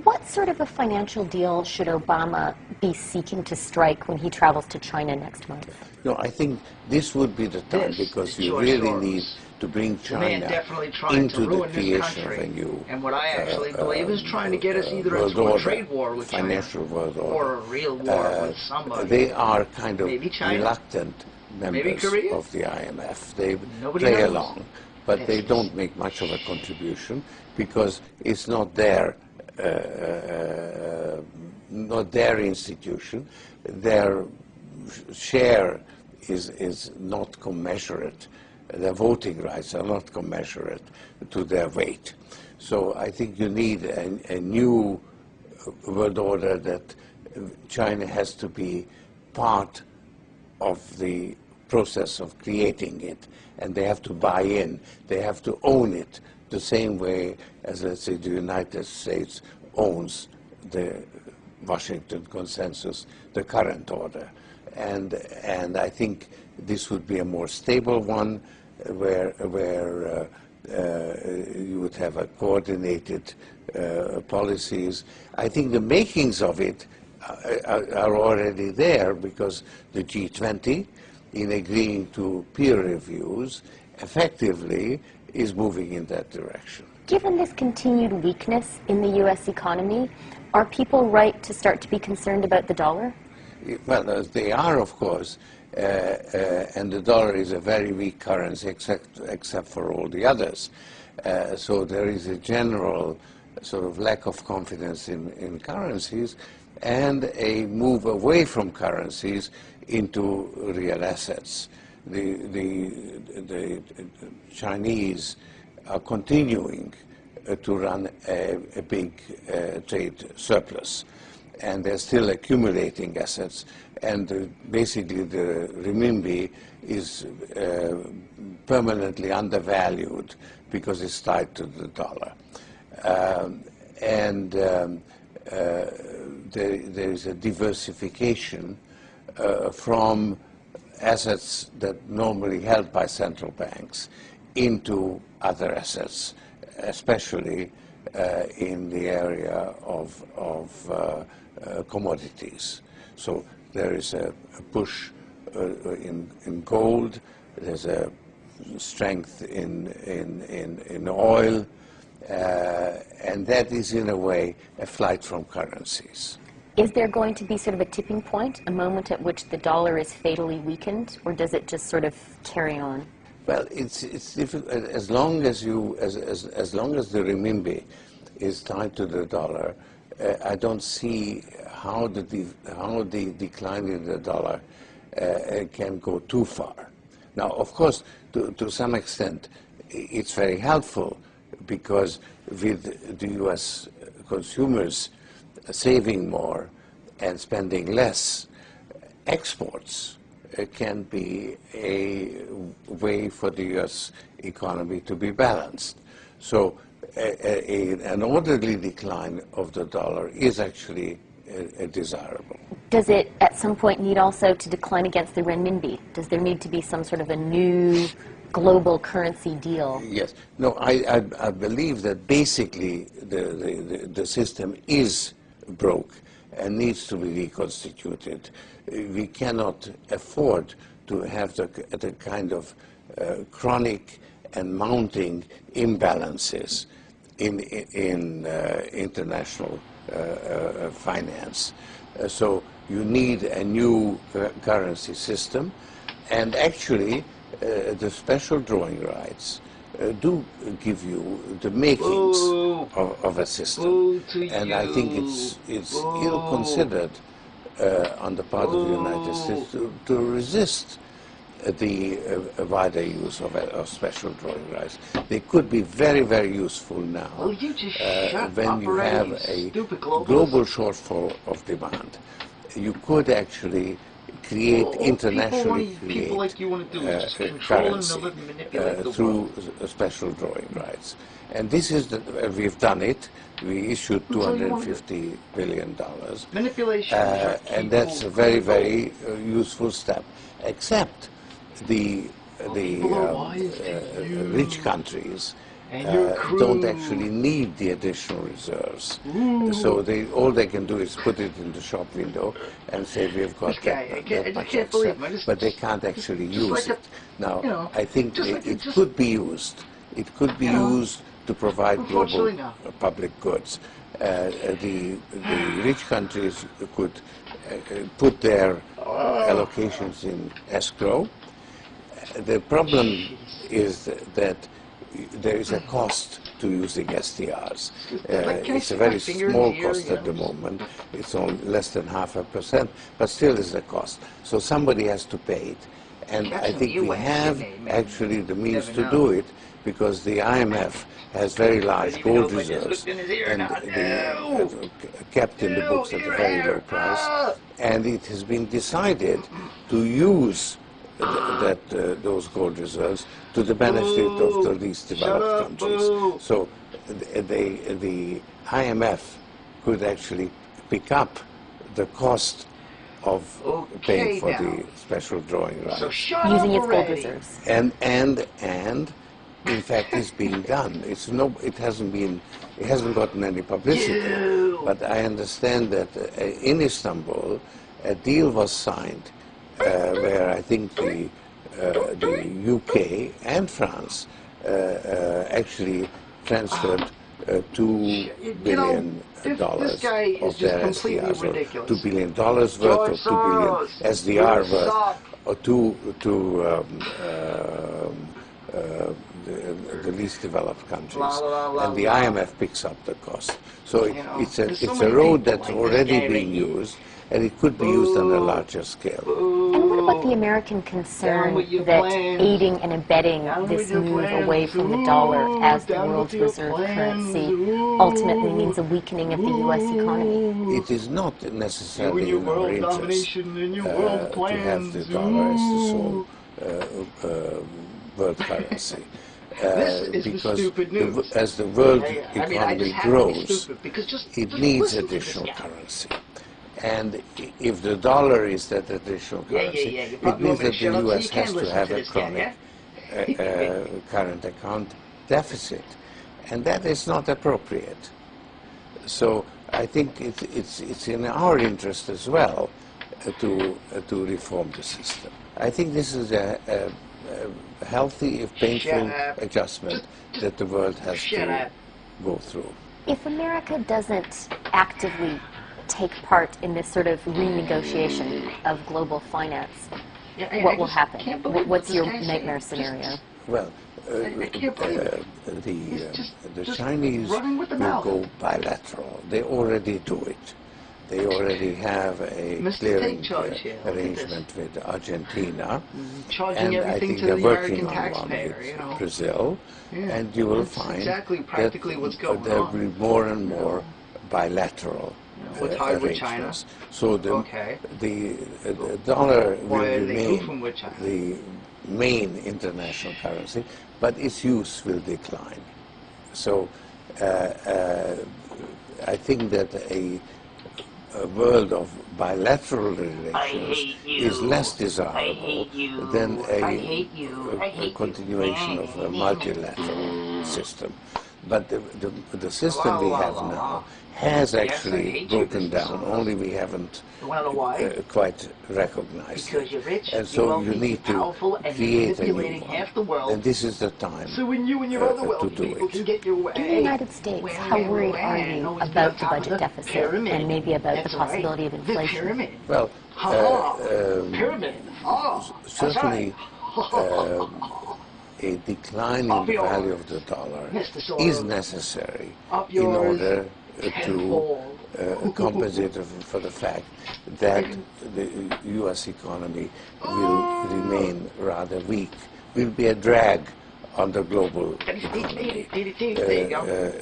What sort of a financial deal should Obama be seeking to strike when he travels to China next month? No, I think this would be the time because you really need to bring China into the creation of a new and what I actually believe is trying to get us either world into a order, trade war with China financial world order. or a real war with somebody. They are kind of Maybe China, reluctant members of the IMF. They Nobody play knows. along, but they don't make much of a contribution because it's not their institution. Their share is not commensurate. Their voting rights are not commensurate to their weight. So I think you need a new world order that China has to be part of the process of creating it, and they have to buy in. They have to own it the same way as, let's say, the United States owns the Washington Consensus, the current order. And I think this would be a more stable one where you would have a coordinated policies. I think the makings of it are already there because the G20, in agreeing to peer reviews, effectively is moving in that direction. Given this continued weakness in the U.S. economy, are people right to start to be concerned about the dollar? Well, they are, of course, and the dollar is a very weak currency except for all the others. So there is a general sort of lack of confidence in currencies and a move away from currencies into real assets. The Chinese are continuing to run a big trade surplus, and they're still accumulating assets, and basically the renminbi is permanently undervalued because it's tied to the dollar. There is a diversification from assets that normally held by central banks into other assets, especially in the area of commodities. So there is a push in gold, there's a strength in oil, and that is in a way a flight from currencies. Is there going to be sort of a tipping point, a moment at which the dollar is fatally weakened, or does it just sort of carry on? Well, it's difficult as long as as long as the renminbi is tied to the dollar. I don't see how the decline in the dollar can go too far. Now, of course, to some extent, it's very helpful because with the U.S. consumers saving more and spending less, exports can be a way for the U.S. economy to be balanced. So an orderly decline of the dollar is actually desirable. Does it at some point need also to decline against the renminbi? Does there need to be some sort of a new global currency deal? Yes. No, I believe that basically the system is broke and needs to be reconstituted. We cannot afford to have the kind of chronic and mounting imbalances in international finance. So you need a new currency system, and actually the special drawing rights do give you the makings of a system, and I think it's ill-considered on the part of the United States to resist the wider use of special drawing rights. They could be very, very useful now when you have a global shortfall of demand. You could actually create internationally currency through special drawing rights. And this is we've done it. We issued $250 billion. And that's a very, very useful step, except the rich countries don't actually need the additional reserves. So all they can do is put it in the shop window and say we've got that much extra, but they can't actually use it. Now, I think it could be used. It could be used to provide global public goods. The rich countries could put their allocations in escrow. The problem is that there is a cost to using SDRs. It's a very small cost at the moment. It's only less than 0.5%, but still is a cost. So somebody has to pay it. And I think we have actually the means to do it, because the IMF has very large gold reserves and kept in the books at a very low price, and it has been decided to use those gold reserves to the benefit of the least developed countries. So the IMF could actually pick up the cost of paying for the special drawing rights. Using its gold reserves. And in fact, it's being done. It hasn't gotten any publicity. But I understand that in Istanbul, a deal was signed where I think the UK and France actually transferred $2 billion of their SDRs, or $2 billion worth, or $2 billion SDR worth, or to the least developed countries, and the IMF picks up the cost. So it's a road that's already being used, and it could be used on a larger scale. And what about the American concern that aiding and abetting this move away from the dollar as the world's reserve currency ultimately means a weakening of the U.S. economy? It is not necessarily in our interest to have the dollar as the sole world currency. Because as the world economy grows, it needs additional currency. And if the dollar is that additional currency, it means that the U.S. has to have a chronic current account deficit. And that is not appropriate. So I think it's in our interest as well to reform the system. I think this is a healthy, if painful, adjustment that the world has to go through. If America doesn't actively take part in this sort of renegotiation of global finance, what will happen? What's your nightmare scenario? Well, the Chinese will go bilateral. They already do it. They already have a clearing arrangement with Argentina, and I think they're working on one with Brazil, and you will find that there will be more and more bilateral arrangements. So the dollar will remain the main international currency, but its use will decline. So I think that a world of bilateral relations is less desirable than a continuation of a multilateral system. But the system we have now has actually broken down, only we haven't quite recognized it. And so you need to create a new one. And this is the time to do it. In the United States, how worried are you about the budget deficit and maybe about the possibility of inflation? Well, certainly a decline in the value of the dollar is necessary in order to compensate for the fact that the U.S. economy will remain rather weak, will be a drag on the global economy.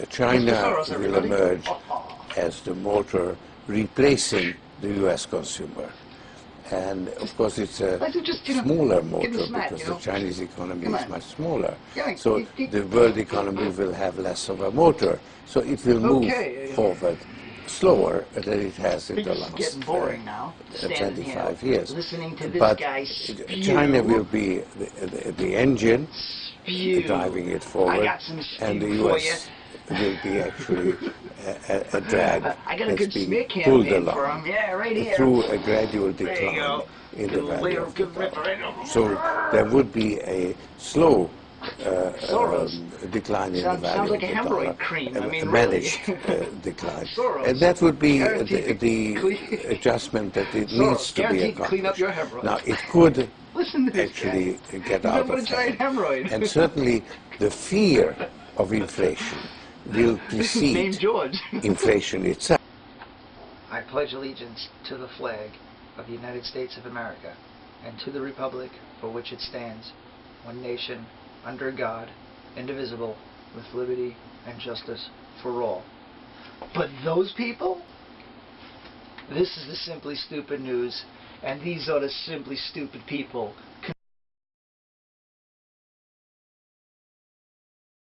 China will emerge as the motor replacing the U.S. consumer. And of course it's a smaller motor because the Chinese economy is much smaller. So the world economy will have less of a motor. So it will move forward slower than it has in the last 25 years. But China will be the engine, driving it I forward, got some and the stew for you. U.S. will be actually a drag I got a that's good being smear pulled campaign for along him. Yeah, right here. through a gradual There you decline go. in the Good value layer, of the good ripper. dollar. So there would be a slow Soros. decline in the Sounds value like of a the dollar, hemorrhoid cream. I mean, a really. managed decline. Soros. And that would be Guaranteed the to adjustment that it Soros, needs to be guaranteed to clean up accomplished. your hemorrhoids. Now, it could Listen to this actually guy. get He's out got a of giant hand. hemorrhoid. And certainly the fear of inflation will Named precede George. inflation itself. I pledge allegiance to the flag of the United States of America and to the republic for which it stands, one nation, under God, indivisible, with liberty and justice for all. But those people? This is the Simply Stupid News, and these are the Simply Stupid people.